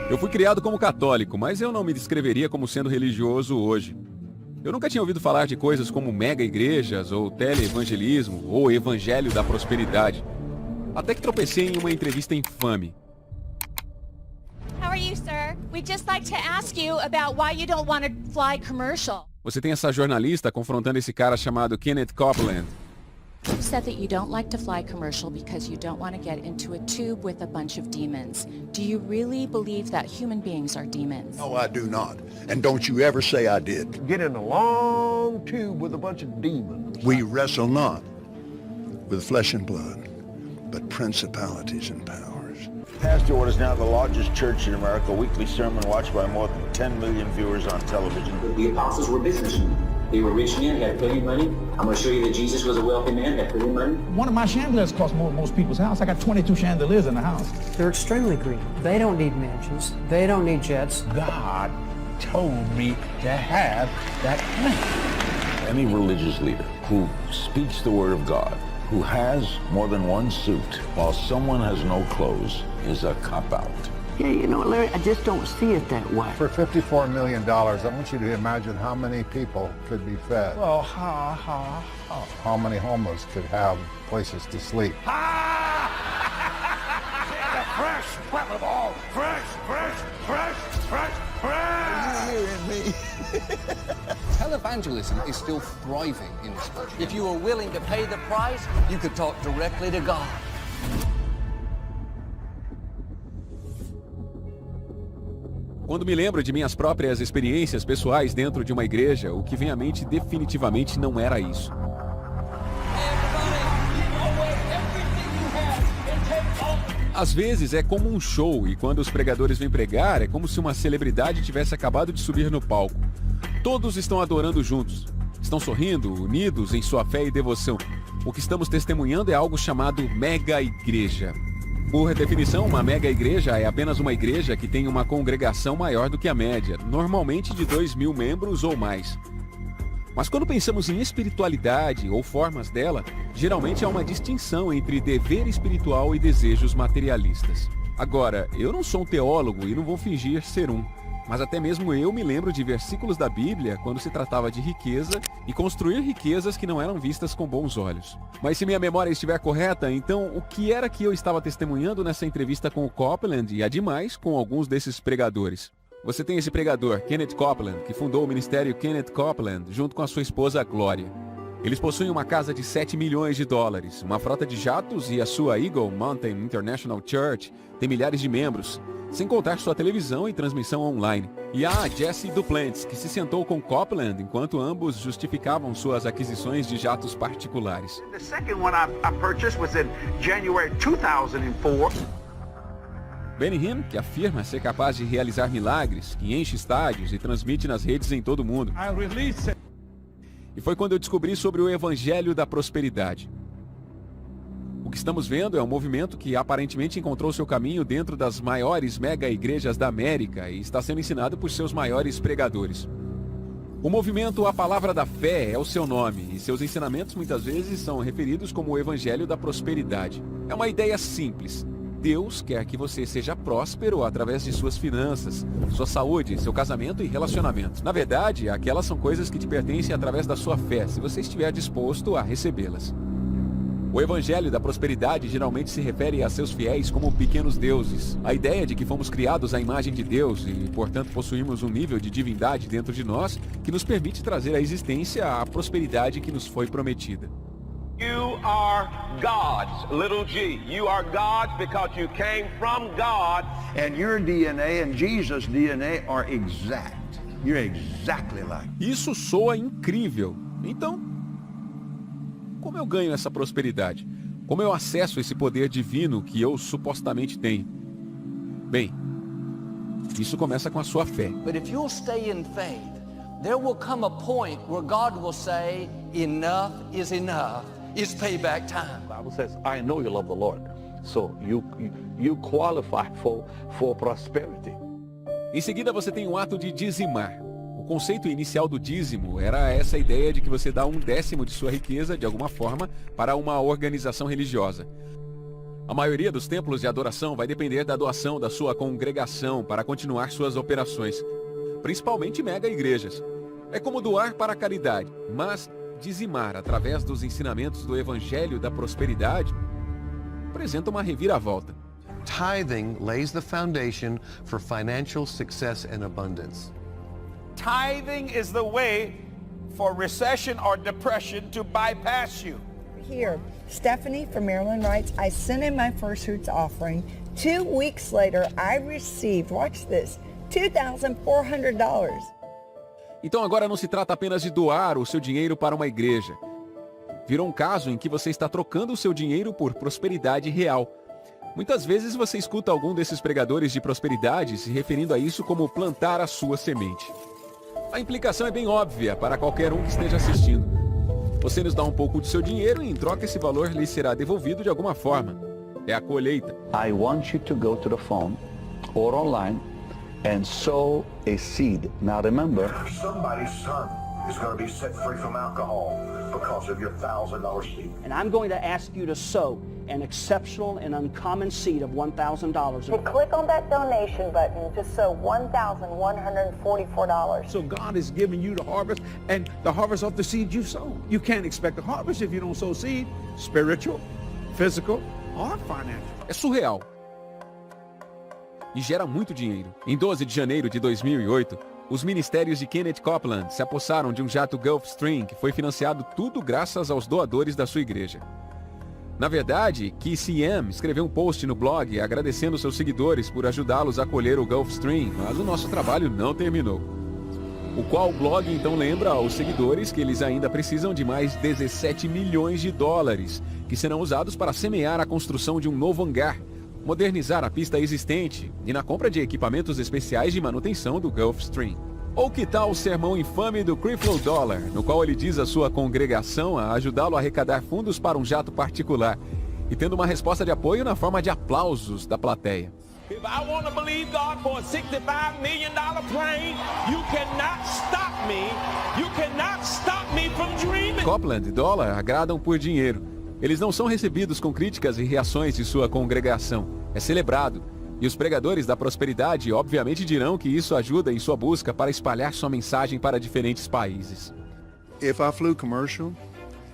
Eu fui criado como católico, mas eu não me descreveria como sendo religioso hoje. Eu nunca tinha ouvido falar de coisas como mega igrejas, ou teleevangelismo, ou evangelho da prosperidade. Até que tropecei em uma entrevista infame. How are you, sir? We'd just like to ask you about why you don't want to fly commercial. Você tem essa jornalista confrontando esse cara chamado Kenneth Copeland. You said that you don't like to fly commercial because you don't want to get into a tube with a bunch of demons. Do you really believe that human beings are demons? No, I do not. And don't you ever say I did. Get in a long tube with a bunch of demons. We wrestle not with flesh and blood, but principalities and powers. Pastor what is now the largest church in America, a weekly sermon watched by more than 10 million viewers on television. The apostles were businessmen. They were rich men, had plenty of money. I'm going to show you that Jesus was a wealthy man, had plenty of money. One of my chandeliers costs more than most people's house. I got 22 chandeliers in the house. They're extremely greedy. They don't need mansions. They don't need jets. God told me to have that plan. Any religious leader who speaks the word of God, who has more than one suit, while someone has no clothes, is a cop-out. Yeah, you know, Larry, I just don't see it that way. For $54 million, I want you to imagine how many people could be fed. Well, How many homeless could have places to sleep. Fresh, breath of all. Fresh. Are you hearing me? Televangelism is still thriving in this country. If you were willing to pay the price, you could talk directly to God. Quando me lembro de minhas próprias experiências pessoais dentro de uma igreja, o que vem à mente definitivamente não era isso. Às vezes é como um show, e quando os pregadores vêm pregar, é como se uma celebridade tivesse acabado de subir no palco. Todos estão adorando juntos, estão sorrindo, unidos em sua fé e devoção. O que estamos testemunhando é algo chamado mega igreja. Por definição, uma mega igreja é apenas uma igreja que tem uma congregação maior do que a média, normalmente de 2.000 membros ou mais. Mas quando pensamos em espiritualidade ou formas dela, geralmente há uma distinção entre dever espiritual e desejos materialistas. Agora, eu não sou um teólogo e não vou fingir ser um, mas até mesmo eu me lembro de versículos da Bíblia quando se tratava de riqueza e construir riquezas que não eram vistas com bons olhos. Mas se minha memória estiver correta, então o que era que eu estava testemunhando nessa entrevista com o Copeland e, ademais, com alguns desses pregadores? Você tem esse pregador, Kenneth Copeland, que fundou o ministério Kenneth Copeland junto com a sua esposa Glória. Eles possuem uma casa de $7 milhões, uma frota de jatos e a sua Eagle Mountain International Church tem milhares de membros, sem contar sua televisão e transmissão online. E há Jesse Duplantis, que se sentou com Copeland enquanto ambos justificavam suas aquisições de jatos particulares. The second one I purchased was in January 2004. Benny Hinn, que afirma ser capaz de realizar milagres, que enche estádios e transmite nas redes em todo o mundo. E foi quando eu descobri sobre o Evangelho da Prosperidade. O que estamos vendo é um movimento que aparentemente encontrou seu caminho dentro das maiores mega igrejas da América e está sendo ensinado por seus maiores pregadores. O movimento A Palavra da Fé é o seu nome, e seus ensinamentos muitas vezes são referidos como o Evangelho da Prosperidade. É uma ideia simples. Deus quer que você seja próspero através de suas finanças, sua saúde, seu casamento e relacionamentos. Na verdade, aquelas são coisas que te pertencem através da sua fé, se você estiver disposto a recebê-las. O Evangelho da Prosperidade geralmente se refere a seus fiéis como pequenos deuses. A ideia de que fomos criados à imagem de Deus e, portanto, possuímos um nível de divindade dentro de nós que nos permite trazer à existência a prosperidade que nos foi prometida. You are God's, little g. You are God's because you came from God. And your DNA and Jesus' DNA are exact. You're exactly like. Isso soa incrível. Então, como eu ganho essa prosperidade? Como eu acesso esse poder divino que eu supostamente tenho? Bem, isso começa com a sua fé. But if you'll stay in faith, there will come a point where God will say, enough is enough. It's payback time. The Bible says, I know you love the Lord. So you qualify for prosperity. Em seguida você tem o ato de dizimar. O conceito inicial do dízimo era essa ideia de que você dá 1/10 de sua riqueza, de alguma forma, para uma organização religiosa. A maioria dos templos de adoração vai depender da doação da sua congregação para continuar suas operações, principalmente mega igrejas. É como doar para a caridade, mas dizimar através dos ensinamentos do Evangelho da Prosperidade apresenta uma reviravolta. Tithing lays the foundation for financial success and abundance. Tithing is the way for recession or depression to bypass you. Here, Stephanie from Maryland writes, I sent in my first fruits offering. 2 weeks later, I received, watch this, $2,400. Então agora não se trata apenas de doar o seu dinheiro para uma igreja. Virou um caso em que você está trocando o seu dinheiro por prosperidade real. Muitas vezes você escuta algum desses pregadores de prosperidade se referindo a isso como plantar a sua semente. A implicação é bem óbvia para qualquer um que esteja assistindo. Você nos dá um pouco do seu dinheiro e em troca esse valor lhe será devolvido de alguma forma. É a colheita. I want you to go to the phone or online and sow a seed. Now remember, somebody's son is going to be set free from alcohol because of your $1,000 seed. And I'm going to ask you to sow an exceptional and uncommon seed of $1,000. And click on that donation button to sow $1,144. So God is giving you the harvest, and the harvest of the seed you sown. You can't expect a harvest if you don't sow seed, spiritual, physical, or financial. É surreal. E gera muito dinheiro. Em 12 de janeiro de 2008, os ministérios de Kenneth Copeland se apossaram de um jato Gulfstream que foi financiado tudo graças aos doadores da sua igreja. Na verdade, KCM escreveu um post no blog agradecendo seus seguidores por ajudá-los a colher o Gulfstream, mas o nosso trabalho não terminou. O qual o blog então lembra aos seguidores que eles ainda precisam de mais 17 milhões de dólares, que serão usados para semear a construção de um novo hangar, modernizar a pista existente e na compra de equipamentos especiais de manutenção do Gulfstream. Ou que tal o sermão infame do Creflo Dollar, no qual ele diz à sua congregação a ajudá-lo a arrecadar fundos para um jato particular, e tendo uma resposta de apoio na forma de aplausos da plateia. If I want to believe God for a $65 million plane, you cannot stop me. You cannot stop me from dreaming. Copeland e Dollar agradam por dinheiro. Eles não são recebidos com críticas e reações de sua congregação. É celebrado. E os pregadores da prosperidade obviamente dirão que isso ajuda em sua busca para espalhar sua mensagem para diferentes países. If I flew commercial,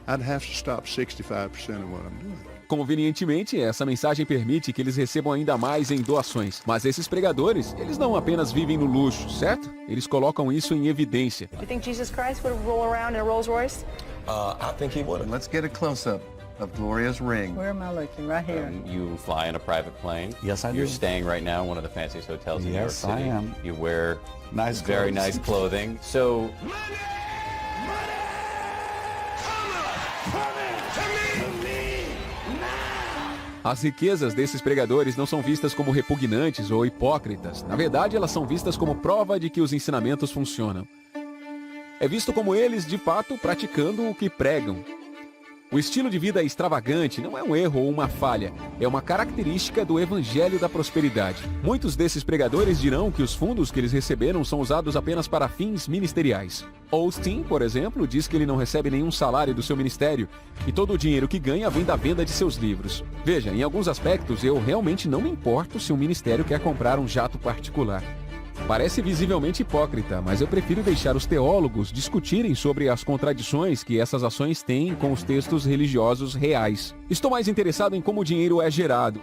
I'd have to stop 65% of what I'm doing. Convenientemente, essa mensagem permite que eles recebam ainda mais em doações. Mas esses pregadores, eles não apenas vivem no luxo, certo? Eles colocam isso em evidência. You think Jesus Christ would roll around in a Rolls Royce? I think he would. Let's get a close-up of Gloria's ring. Where am I looking? Right here. You fly in a private plane. Yes, I do. You're staying right now in one of the fanciest hotels in New York City. Yes, I am. You wear very clothes. nice clothing. So As riquezas desses pregadores não são vistas como repugnantes ou hipócritas. Na verdade, elas são vistas como prova de que os ensinamentos funcionam. É visto como eles, de fato, praticando o que pregam. O estilo de vida extravagante não é um erro ou uma falha, é uma característica do Evangelho da Prosperidade. Muitos desses pregadores dirão que os fundos que eles receberam são usados apenas para fins ministeriais. Austin, por exemplo, diz que ele não recebe nenhum salário do seu ministério e todo o dinheiro que ganha vem da venda de seus livros. Veja, em alguns aspectos eu realmente não me importo se um ministério quer comprar um jato particular. Parece visivelmente hipócrita, mas eu prefiro deixar os teólogos discutirem sobre as contradições que essas ações têm com os textos religiosos reais. Estou mais interessado em como o dinheiro é gerado.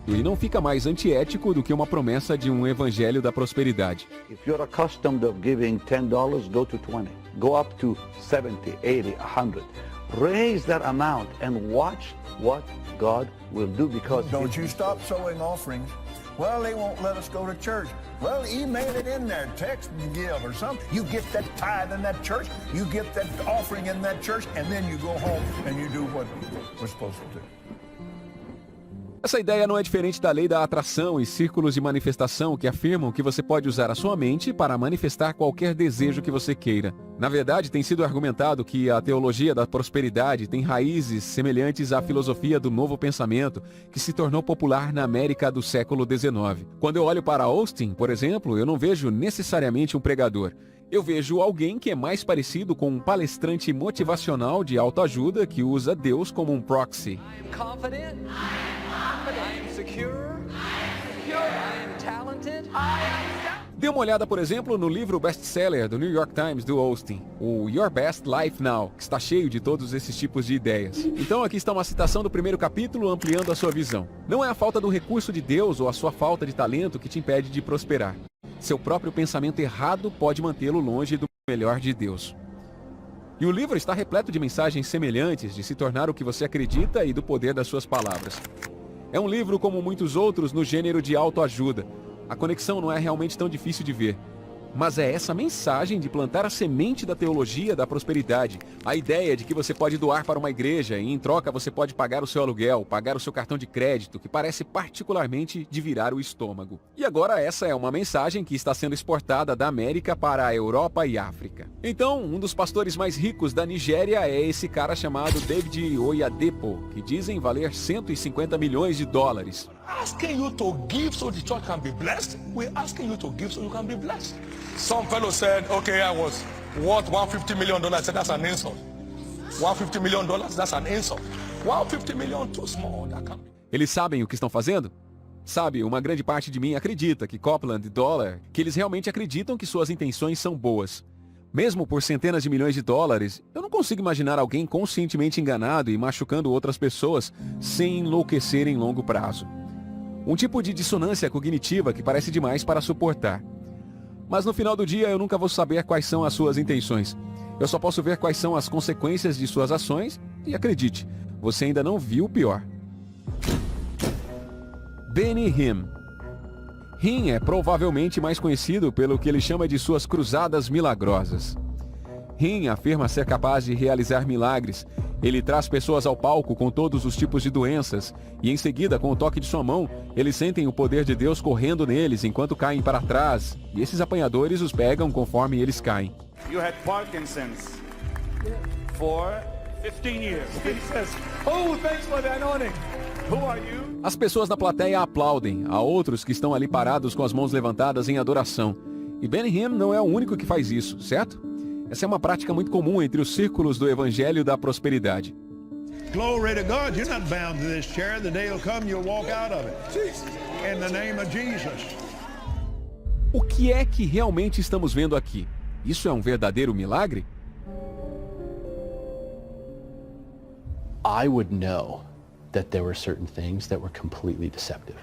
Ele não fica mais antiético do que uma promessa de um evangelho da prosperidade. if you're accustomed of giving $10, go to 20. Go up to 70, 80, 100. Raise that amount and watch what God will do because Don't you stop sowing offerings. Well, they won't let us go to church. Well, email it in there, text and give or something. You get that tithe in that church, you get that offering in that church, and then you go home and you do what we're supposed to do. Essa ideia não é diferente da lei da atração e círculos de manifestação que afirmam que você pode usar a sua mente para manifestar qualquer desejo que você queira. Na verdade, tem sido argumentado que a teologia da prosperidade tem raízes semelhantes à filosofia do novo pensamento que se tornou popular na América do século XIX. Quando eu olho para Austin, por exemplo, eu não vejo necessariamente um pregador. Eu vejo alguém que é mais parecido com um palestrante motivacional de autoajuda que usa Deus como um proxy. I am secure. I am talented. Dê uma olhada, por exemplo, no livro best-seller do New York Times do Austin, o Your Best Life Now, que está cheio de todos esses tipos de ideias. Então aqui está uma citação do primeiro capítulo ampliando a sua visão. Não é a falta do recurso de Deus ou a sua falta de talento que te impede de prosperar. Seu próprio pensamento errado pode mantê-lo longe do melhor de Deus. E o livro está repleto de mensagens semelhantes de se tornar o que você acredita e do poder das suas palavras. É um livro como muitos outros no gênero de autoajuda. A conexão não é realmente tão difícil de ver. Mas é essa mensagem de plantar a semente da teologia da prosperidade. A ideia de que você pode doar para uma igreja e em troca você pode pagar o seu aluguel, pagar o seu cartão de crédito, que parece particularmente de virar o estômago. E agora essa é uma mensagem que está sendo exportada da América para a Europa e África. Então, um dos pastores mais ricos da Nigéria é esse cara chamado David Oyedepo, que dizem valer 150 milhões de dólares. Asking you to give so the church can be blessed. We're asking you to give so you can be blessed. Some fellow said, okay, I was worth $150 million. I said, that's an insult. $150 million, that's an insult. $150 million, too small. That can be. Eles sabem o que estão fazendo? Sabe, uma grande parte de mim acredita que Copeland e Dollar, que eles realmente acreditam que suas intenções são boas. Mesmo por centenas de milhões de dólares, eu não consigo imaginar alguém conscientemente enganado e machucando outras pessoas sem enlouquecer em longo prazo. Um tipo de dissonância cognitiva que parece demais para suportar. Mas no final do dia eu nunca vou saber quais são as suas intenções. Eu só posso ver quais são as consequências de suas ações e acredite, você ainda não viu o pior. Benny Hinn. Hinn é provavelmente mais conhecido pelo que ele chama de suas cruzadas milagrosas. Hinn afirma ser capaz de realizar milagres. Ele traz pessoas ao palco com todos os tipos de doenças e em seguida, com o toque de sua mão, eles sentem o poder de Deus correndo neles enquanto caem para trás. E esses apanhadores os pegam conforme eles caem. You had Parkinson's for 15 years. He says, "Oh, thanks for that anointing. Who are you?" As pessoas na plateia aplaudem, há outros que estão ali parados com as mãos levantadas em adoração. E Benny Hinn não é o único que faz isso, certo? Essa é uma prática muito comum entre os círculos do Evangelho da Prosperidade. Glory to God, you're not bound to this chair. The day will come, you'll walk out of it. In the name of Jesus. O que é que realmente estamos vendo aqui? Isso é um verdadeiro milagre? I would know that there were certain things that were completely deceptive.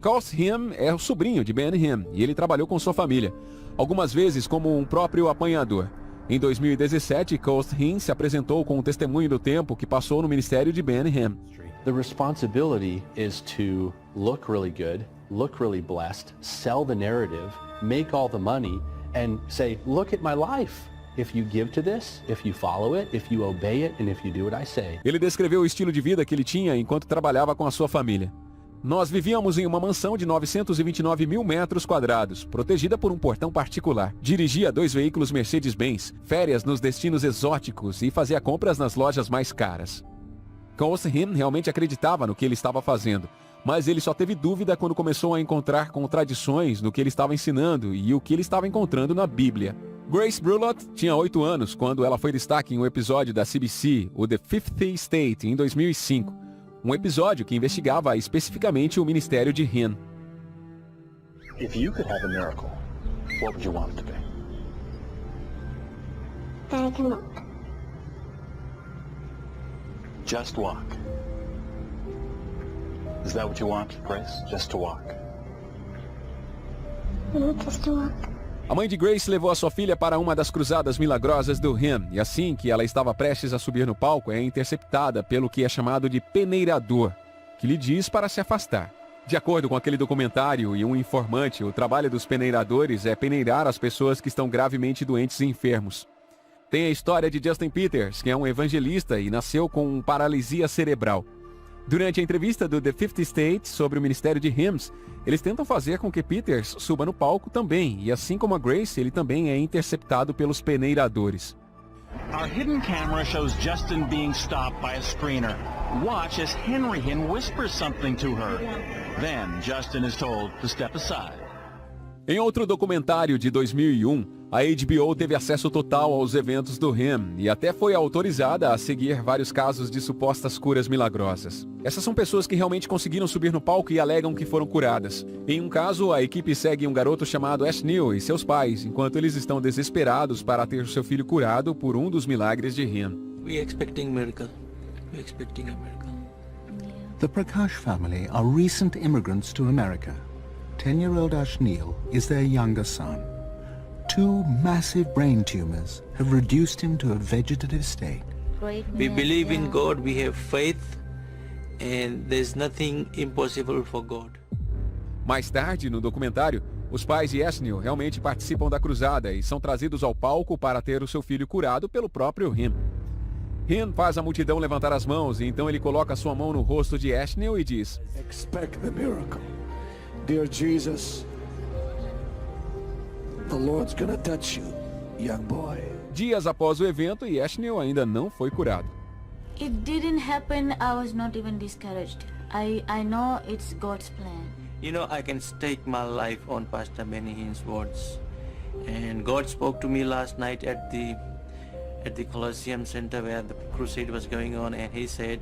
Cost Hinn é o sobrinho de Benny Hinn e ele trabalhou com sua família, algumas vezes como um próprio apanhador. Em 2017, Cost Hinn se apresentou com um testemunho do tempo que passou no ministério de Benny Hinn. The responsibility is to look really good, look really blessed, sell the narrative, make all the money, and say, look at my life. If you give to this, if you follow it, if you obey it, and if you do what I say. Ele descreveu o estilo de vida que ele tinha enquanto trabalhava com a sua família. Nós vivíamos em uma mansão de 929 mil metros quadrados, protegida por um portão particular. Dirigia 2 veículos Mercedes-Benz, férias nos destinos exóticos e fazia compras nas lojas mais caras. Cost Hinn realmente acreditava no que ele estava fazendo, mas ele só teve dúvida quando começou a encontrar contradições no que ele estava ensinando e o que ele estava encontrando na Bíblia. Grace Brulot tinha 8 anos quando ela foi destaque em um episódio da CBC, o The Fifth Estate, em 2005. Um episódio que investigava especificamente o ministério de Hinn. If you could have a miracle, what would you want it to be? That I can walk. Just walk. Is that what you want, Grace? Just to walk? Just to walk. A mãe de Grace levou a sua filha para uma das cruzadas milagrosas do Hinn, e assim que ela estava prestes a subir no palco, é interceptada pelo que é chamado de peneirador, que lhe diz para se afastar. De acordo com aquele documentário e um informante, o trabalho dos peneiradores é peneirar as pessoas que estão gravemente doentes e enfermos. Tem a história de Justin Peters, que é um evangelista e nasceu com paralisia cerebral. Durante a entrevista do The Fifth Estate sobre o ministério de Hinn, eles tentam fazer com que Peters suba no palco também, e assim como a Grace, ele também é interceptado pelos peneiradores. Our hidden camera shows Justin being stopped by a screener. Watch as Henry Hinn whispers something to her. Then Justin is told to step aside. Em outro documentário de 2001, A HBO teve acesso total aos eventos do REM e até foi autorizada a seguir vários casos de supostas curas milagrosas. Essas são pessoas que realmente conseguiram subir no palco e alegam que foram curadas. Em um caso, a equipe segue um garoto chamado Ash Neal e seus pais, enquanto eles estão desesperados para ter seu filho curado por um dos milagres de REM. We're expecting miracle. We're expecting a miracle. The Prakash family are recent immigrants to America. 10-year-old Ash Neal is their younger son. 2 massive brain tumors have reduced him to a vegetative state. We believe in God, we have faith, and there's nothing impossible for God. Mais tarde, no documentário, os pais de Ash Neal realmente participam da cruzada e são trazidos ao palco para ter o seu filho curado pelo próprio REM. REM faz a multidão levantar as mãos e então ele coloca sua mão no rosto de Ash Neal e diz: Expect the miracle. Dear Jesus, the Lord's gonna touch you, young boy. Dias após o evento, Ash Neal ainda não foi curado. It didn't happen. I was not even discouraged. I know it's God's plan. You know, I can stake my life on Pastor Benny Hinn's words. And God spoke to me last night at the Colosseum Center where the crusade was going on, and he said,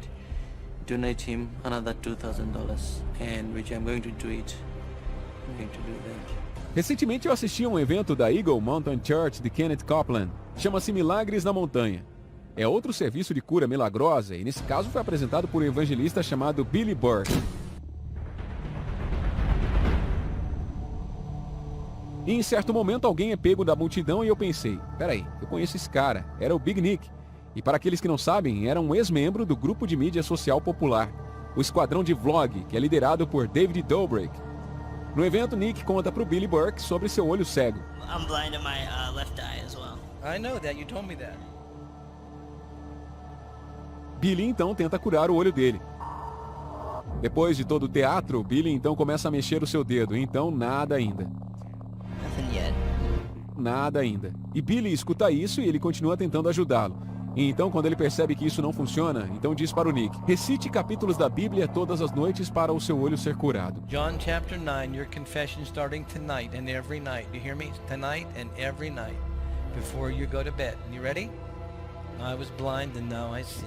donate him another $2,000, and which I'm going to do it. I'm going to do that. Recentemente eu assisti a um evento da Eagle Mountain Church de Kenneth Copeland. Chama-se Milagres na Montanha. É outro serviço de cura milagrosa e nesse caso foi apresentado por um evangelista chamado Billy Burke. E em certo momento alguém é pego da multidão e eu pensei, peraí, eu conheço esse cara, era o Big Nick. E para aqueles que não sabem, era um ex-membro do grupo de mídia social popular, o Esquadrão de Vlog, que é liderado por David Dobrik. No evento, Nick conta para o Billy Burke sobre seu olho cego. I'm blind in my left eye as well. I know that, you told me that. Billy então tenta curar o olho dele. Depois de todo o teatro, Billy então começa a mexer o seu dedo, então nada ainda. Nada ainda. E Billy escuta isso e ele continua tentando ajudá-lo. E então, quando ele percebe que isso não funciona, então diz para o Nick: recite capítulos da Bíblia todas as noites para o seu olho ser curado. John chapter 9, your confession starting tonight and every night. You hear me? Tonight and every night before you go to bed. You ready? I was blind and now I see.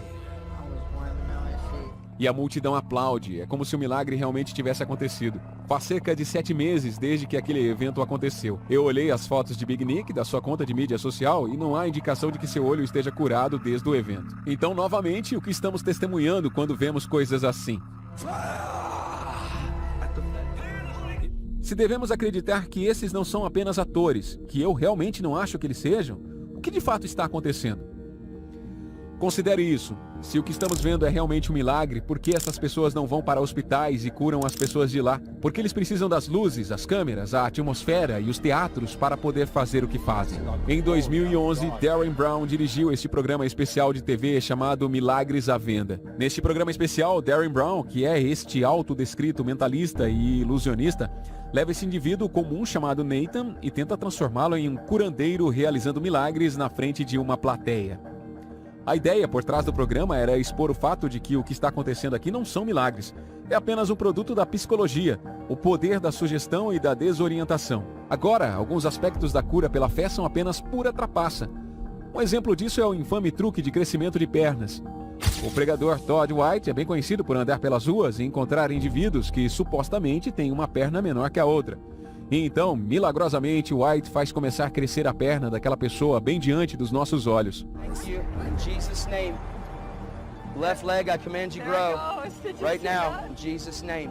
E a multidão aplaude, é como se o milagre realmente tivesse acontecido. Faz cerca de 7 meses desde que aquele evento aconteceu. Eu olhei as fotos de Big Nick da sua conta de mídia social e não há indicação de que seu olho esteja curado desde o evento. Então, novamente, o que estamos testemunhando quando vemos coisas assim? Se devemos acreditar que esses não são apenas atores, que eu realmente não acho que eles sejam, o que de fato está acontecendo? Considere isso. Se o que estamos vendo é realmente um milagre, por que essas pessoas não vão para hospitais e curam as pessoas de lá? Porque eles precisam das luzes, as câmeras, a atmosfera e os teatros para poder fazer o que fazem. Em 2011, Darren Brown dirigiu este programa especial de TV chamado Milagres à Venda. Neste programa especial, Darren Brown, que é este autodescrito mentalista e ilusionista, leva esse indivíduo comum chamado Nathan e tenta transformá-lo em um curandeiro realizando milagres na frente de uma plateia. A ideia por trás do programa era expor o fato de que o que está acontecendo aqui não são milagres. É apenas um produto da psicologia, o poder da sugestão e da desorientação. Agora, alguns aspectos da cura pela fé são apenas pura trapaça. Um exemplo disso é o infame truque de crescimento de pernas. O pregador Todd White é bem conhecido por andar pelas ruas e encontrar indivíduos que supostamente têm uma perna menor que a outra. E então, milagrosamente, White faz começar a crescer a perna daquela pessoa bem diante dos nossos olhos. Thank you. In Jesus' name. Left leg, I command you grow. Right now, in Jesus' name.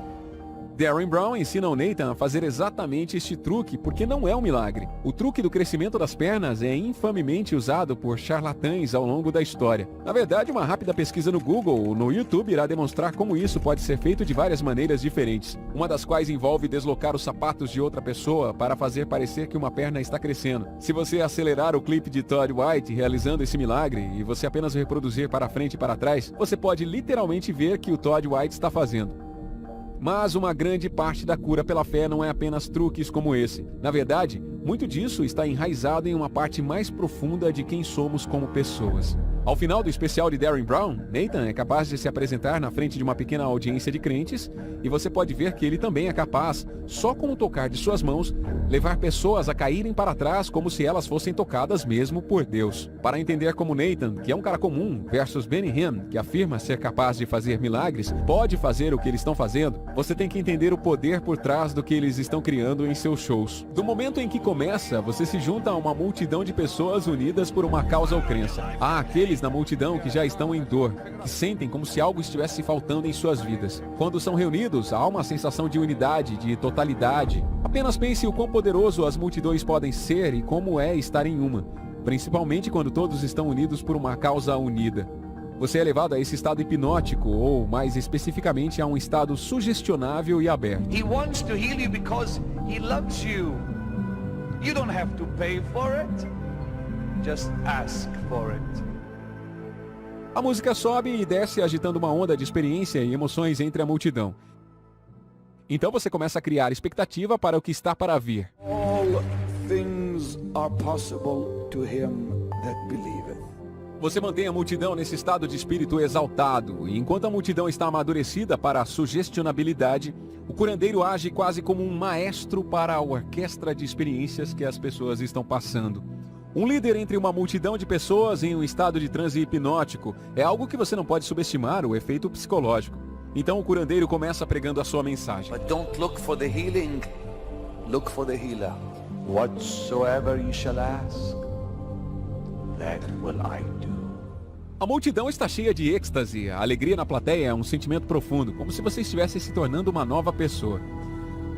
Darren Brown ensina o Nathan a fazer exatamente este truque, porque não é um milagre. O truque do crescimento das pernas é infamemente usado por charlatães ao longo da história. Na verdade, uma rápida pesquisa no Google ou no YouTube irá demonstrar como isso pode ser feito de várias maneiras diferentes, uma das quais envolve deslocar os sapatos de outra pessoa para fazer parecer que uma perna está crescendo. Se você acelerar o clipe de Todd White realizando esse milagre e você apenas reproduzir para frente e para trás, você pode literalmente ver que o Todd White está fazendo. Mas uma grande parte da cura pela fé não é apenas truques como esse. Na verdade, muito disso está enraizado em uma parte mais profunda de quem somos como pessoas. Ao final do especial de Derren Brown, Nathan é capaz de se apresentar na frente de uma pequena audiência de crentes e você pode ver que ele também é capaz, só com o tocar de suas mãos, levar pessoas a caírem para trás como se elas fossem tocadas mesmo por Deus. Para entender como Nathan, que é um cara comum, versus Benny Hinn, que afirma ser capaz de fazer milagres, pode fazer o que eles estão fazendo, você tem que entender o poder por trás do que eles estão criando em seus shows. Do momento em que começa, você se junta a uma multidão de pessoas unidas por uma causa ou crença. Há aqueles na multidão que já estão em dor, que sentem como se algo estivesse faltando em suas vidas. Quando são reunidos, há uma sensação de unidade, de totalidade. Apenas pense o quão poderoso as multidões podem ser e como é estar em uma, principalmente quando todos estão unidos por uma causa unida. Você é levado a esse estado hipnótico, ou mais especificamente a um estado sugestionável e aberto. He wants to heal you because he loves you. You don't have to pay for it. Just ask for it. A música sobe e desce agitando uma onda de experiência e emoções entre a multidão. Então você começa a criar expectativa para o que está para vir. All things are possible to him that believeth. Você mantém a multidão nesse estado de espírito exaltado, e enquanto a multidão está amadurecida para a sugestionabilidade, o curandeiro age quase como um maestro para a orquestra de experiências que as pessoas estão passando. Um líder entre uma multidão de pessoas em um estado de transe hipnótico é algo que você não pode subestimar o efeito psicológico. Então o curandeiro começa pregando a sua mensagem. But don't look for the healing, look for the healer. Whatsoever you shall ask, that will I do. A multidão está cheia de êxtase, a alegria na plateia é um sentimento profundo, como se você estivesse se tornando uma nova pessoa.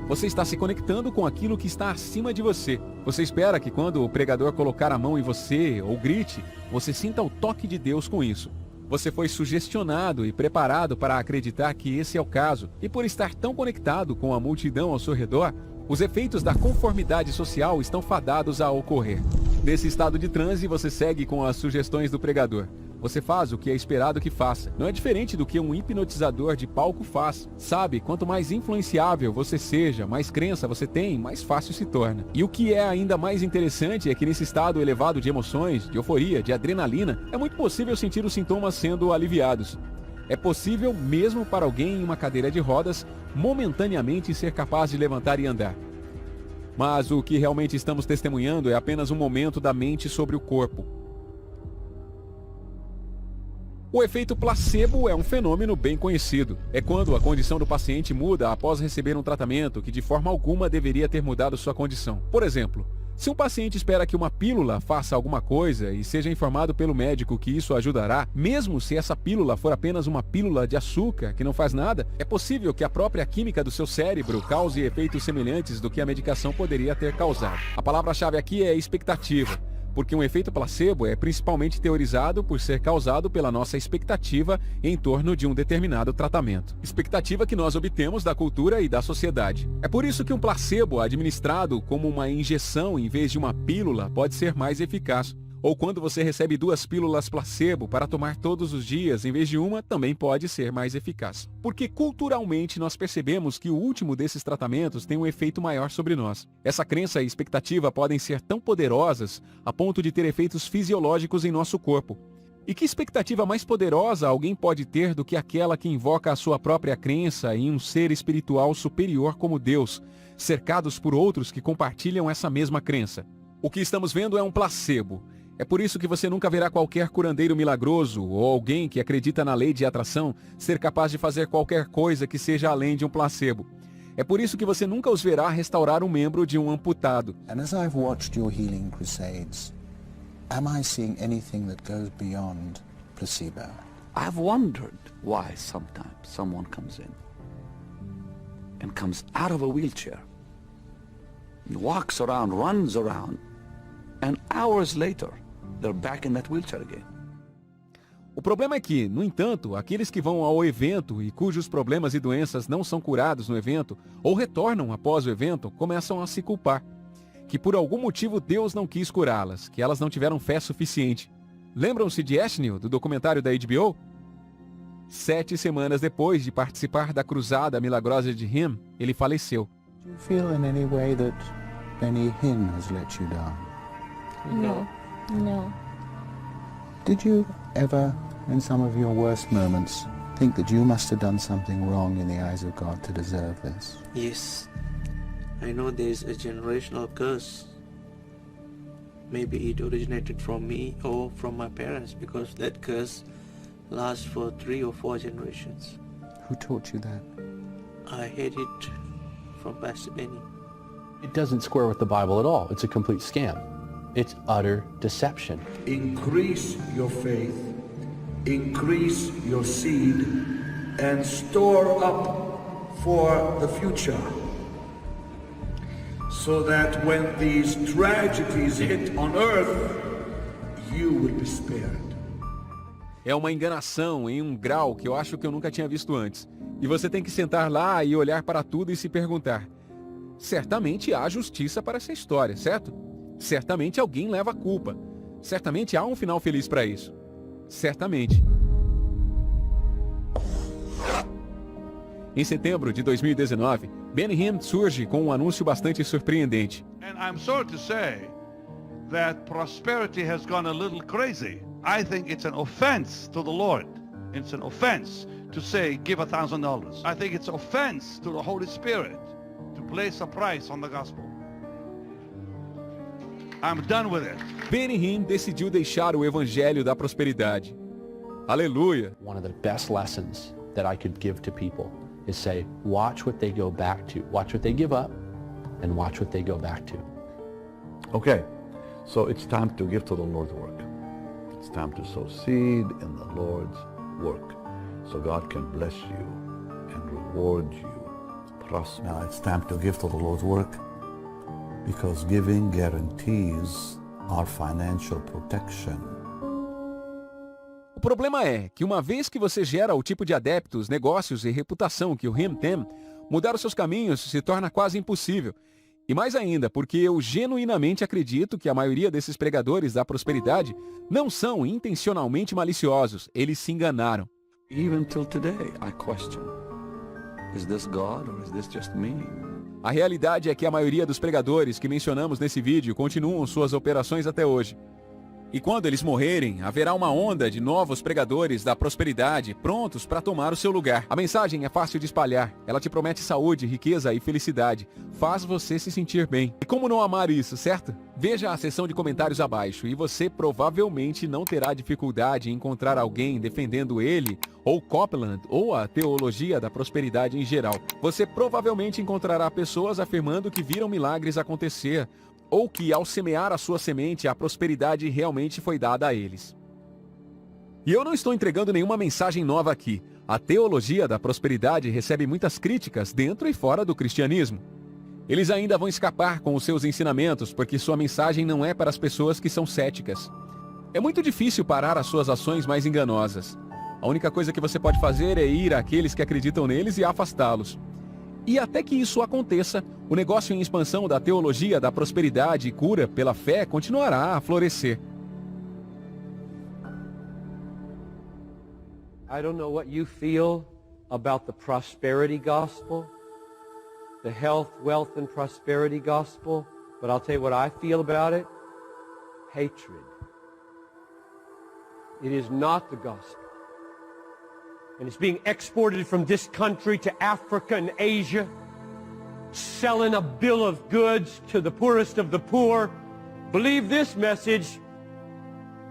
Você está se conectando com aquilo que está acima de você. Você espera que quando o pregador colocar a mão em você ou grite, você sinta o toque de Deus com isso. Você foi sugestionado e preparado para acreditar que esse é o caso. E por estar tão conectado com a multidão ao seu redor, os efeitos da conformidade social estão fadados a ocorrer. Nesse estado de transe, você segue com as sugestões do pregador. Você faz o que é esperado que faça. Não é diferente do que um hipnotizador de palco faz. Sabe, quanto mais influenciável você seja, mais crença você tem, mais fácil se torna. E o que é ainda mais interessante é que nesse estado elevado de emoções, de euforia, de adrenalina, é muito possível sentir os sintomas sendo aliviados. É possível, mesmo para alguém em uma cadeira de rodas, momentaneamente ser capaz de levantar e andar. Mas o que realmente estamos testemunhando é apenas um momento da mente sobre o corpo. O efeito placebo é um fenômeno bem conhecido. É quando a condição do paciente muda após receber um tratamento que de forma alguma deveria ter mudado sua condição. Por exemplo, se um paciente espera que uma pílula faça alguma coisa e seja informado pelo médico que isso ajudará, mesmo se essa pílula for apenas uma pílula de açúcar que não faz nada, é possível que a própria química do seu cérebro cause efeitos semelhantes do que a medicação poderia ter causado. A palavra-chave aqui é expectativa. Porque um efeito placebo é principalmente teorizado por ser causado pela nossa expectativa em torno de um determinado tratamento. Expectativa que nós obtemos da cultura e da sociedade. É por isso que um placebo administrado como uma injeção em vez de uma pílula pode ser mais eficaz. Ou quando você recebe 2 pílulas placebo para tomar todos os dias em vez de uma, também pode ser mais eficaz. Porque culturalmente nós percebemos que o último desses tratamentos tem um efeito maior sobre nós. Essa crença e expectativa podem ser tão poderosas a ponto de ter efeitos fisiológicos em nosso corpo. E que expectativa mais poderosa alguém pode ter do que aquela que invoca a sua própria crença em um ser espiritual superior como Deus, cercados por outros que compartilham essa mesma crença? O que estamos vendo é um placebo. É por isso que você nunca verá qualquer curandeiro milagroso ou alguém que acredita na lei de atração ser capaz de fazer qualquer coisa que seja além de um placebo. É por isso que você nunca os verá restaurar um membro de um amputado. And as I've watched your healing crusades, am I seeing anything that goes beyond placebo? I've wondered why sometimes someone comes in and comes out of a wheelchair and walks around, runs around, and hours later they're back in that wheelchair again. O problema é que, no entanto, aqueles que vão ao evento e cujos problemas e doenças não são curados no evento, ou retornam após o evento, começam a se culpar. Que por algum motivo Deus não quis curá-las, que elas não tiveram fé suficiente. Lembram-se de Ashnil, do documentário da HBO? 7 semanas depois de participar da cruzada milagrosa de Hinn, ele faleceu. Do you feel in any way that Benny Hinn has let you down? No. Did you ever, in some of your worst moments, think that you must have done something wrong in the eyes of God to deserve this? Yes, I know there is a generational curse. Maybe it originated from me or from my parents, because that curse lasts for 3 or 4 generations. Who taught you that? I heard it from Pastor Benny. It doesn't square with the Bible at all. It's a complete scam. It's utter deception. Increase your faith, increase your seed, and store up for the future, so that when these tragedies hit on earth, you will be spared. É uma enganação em um grau que eu acho que eu nunca tinha visto antes. E você tem que sentar lá e olhar para tudo e se perguntar: certamente há justiça para essa história, certo? Certamente alguém leva a culpa. Certamente há um final feliz para isso. Certamente. Em setembro de 2019, Benny Hinn surge com um anúncio bastante surpreendente. And I'm sorry to say that prosperity has gone a little crazy. I think it's an offense to the Lord. It's an offense to say, give $1,000. I think it's offense to the Holy Spirit to place a price on the gospel. I'm done with it. Benny Hinn decidiu deixar o evangelho da prosperidade. Aleluia. One of the best lessons that I could give to people is say, watch what they go back to. Watch what they give up and watch what they go back to. Okay, so it's time to give to the Lord's work. It's time to sow seed in the Lord's work so God can bless you and reward you. Prosper. Now it's time to give to the Lord's work because giving guarantees our financial protection. O problema é que uma vez que você gera o tipo de adeptos, negócios e reputação que o Hinn tem, mudar os seus caminhos se torna quase impossível. E mais ainda, porque eu genuinamente acredito que a maioria desses pregadores da prosperidade não são intencionalmente maliciosos, eles se enganaram. Even till today, I question, is this God or is this just me? A realidade é que a maioria dos pregadores que mencionamos nesse vídeo continuam suas operações até hoje. E quando eles morrerem, haverá uma onda de novos pregadores da prosperidade prontos para tomar o seu lugar. A mensagem é fácil de espalhar. Ela te promete saúde, riqueza e felicidade. Faz você se sentir bem. E como não amar isso, certo? Veja a seção de comentários abaixo e você provavelmente não terá dificuldade em encontrar alguém defendendo ele, ou Copeland, ou a teologia da prosperidade em geral. Você provavelmente encontrará pessoas afirmando que viram milagres acontecer, ou que ao semear a sua semente, a prosperidade realmente foi dada a eles. E eu não estou entregando nenhuma mensagem nova aqui. A teologia da prosperidade recebe muitas críticas dentro e fora do cristianismo. Eles ainda vão escapar com os seus ensinamentos, porque sua mensagem não é para as pessoas que são céticas. É muito difícil parar as suas ações mais enganosas. A única coisa que você pode fazer é ir àqueles que acreditam neles e afastá-los. E até que isso aconteça, o negócio em expansão da teologia da prosperidade e cura pela fé continuará a florescer. I don't know what you feel about the prosperity gospel, the health, wealth, and prosperity gospel, but I'll tell you what I feel about it. Hatred. It is not the gospel. And it's being exported from this country to Africa and Asia, selling a bill of goods to the poorest of the poor. Believe this message: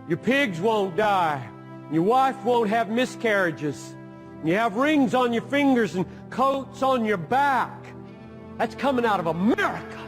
your pigs won't die, your wife won't have miscarriages, and you have rings on your fingers and coats on your back. That's coming out of America.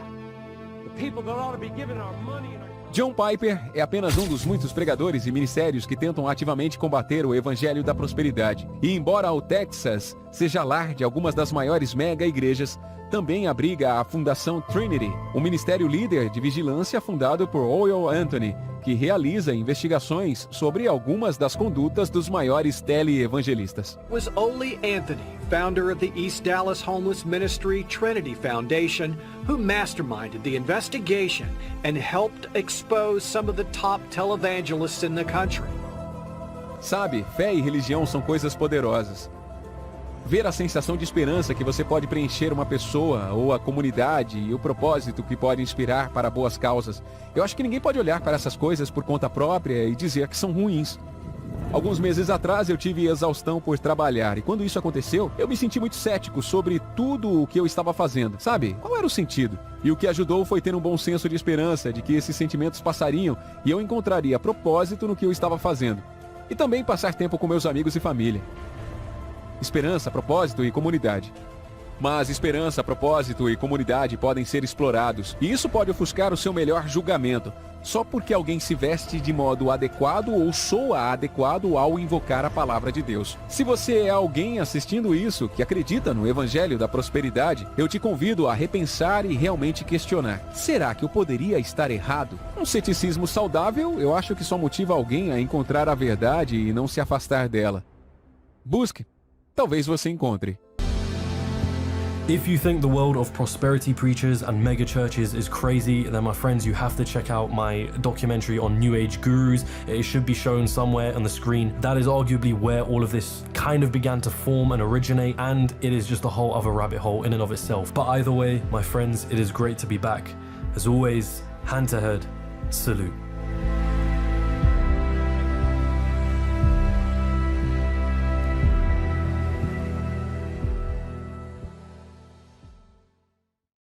The people that ought to be giving our money and our... John Piper é apenas um dos muitos pregadores e ministérios que tentam ativamente combater o evangelho da prosperidade. E embora o Texas seja lar de algumas das maiores mega-igrejas, também abriga a Fundação Trinity, um ministério líder de vigilância fundado por Oil Anthony, que realiza investigações sobre algumas das condutas dos maiores tele-evangelistas. Was Ole Anthony, founder of the East Dallas Homeless Ministry Trinity Foundation, who masterminded the investigation and helped expose some of the top televangelists in the country. Sabe, fé e religião são coisas poderosas. Ver a sensação de esperança que você pode preencher uma pessoa ou a comunidade e o propósito que pode inspirar para boas causas. Eu acho que ninguém pode olhar para essas coisas por conta própria e dizer que são ruins. Alguns meses atrás eu tive exaustão por trabalhar e quando isso aconteceu, eu me senti muito cético sobre tudo o que eu estava fazendo. Sabe? Qual era o sentido? E o que ajudou foi ter um bom senso de esperança de que esses sentimentos passariam e eu encontraria propósito no que eu estava fazendo. E também passar tempo com meus amigos e família. Esperança, propósito e comunidade. Mas esperança, propósito e comunidade podem ser explorados, e isso pode ofuscar o seu melhor julgamento, só porque alguém se veste de modo adequado ou soa adequado ao invocar a palavra de Deus. Se você é alguém assistindo isso que acredita no Evangelho da Prosperidade, eu te convido a repensar e realmente questionar. Será que eu poderia estar errado? Um ceticismo saudável, eu acho que só motiva alguém a encontrar a verdade e não se afastar dela. Busque. Talvez você encontre. If you think the world of prosperity preachers and mega churches is crazy, then my friends, you have to check out my documentary on New Age gurus. It should be shown somewhere on the screen. That is arguably where all of this kind of began to form and originate, and it is just a whole other rabbit hole in and of itself. But either way, my friends, it is great to be back. As always, hand to head, salute.